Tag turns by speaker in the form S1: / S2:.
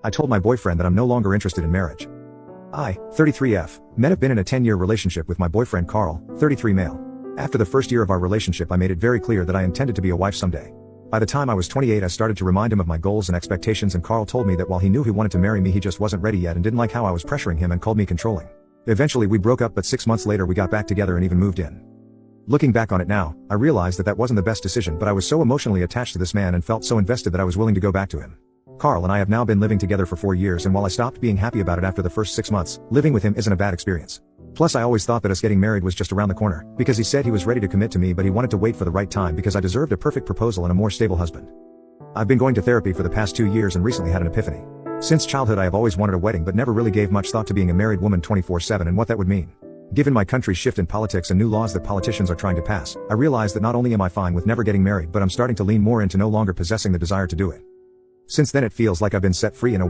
S1: I told my boyfriend that I'm no longer interested in marriage. I, 33F, met have been in a 10-year relationship with my boyfriend Carl, 33 male. After the first year of our relationship I made it very clear that I intended to be a wife someday. By the time I was 28 I started to remind him of my goals and expectations, and Carl told me that while he knew he wanted to marry me he just wasn't ready yet and didn't like how I was pressuring him and called me controlling. Eventually we broke up, but 6 months later we got back together and even moved in. Looking back on it now, I realized that wasn't the best decision, but I was so emotionally attached to this man and felt so invested that I was willing to go back to him. Carl and I have now been living together for 4 years, and while I stopped being happy about it after the first 6 months, living with him isn't a bad experience. Plus I always thought that us getting married was just around the corner, because he said he was ready to commit to me but he wanted to wait for the right time because I deserved a perfect proposal and a more stable husband. I've been going to therapy for the past 2 years and recently had an epiphany. Since childhood I have always wanted a wedding but never really gave much thought to being a married woman 24/7 and what that would mean. Given my country's shift in politics and new laws that politicians are trying to pass, I realize that not only am I fine with never getting married, but I'm starting to lean more into no longer possessing the desire to do it. Since then it feels like I've been set free in a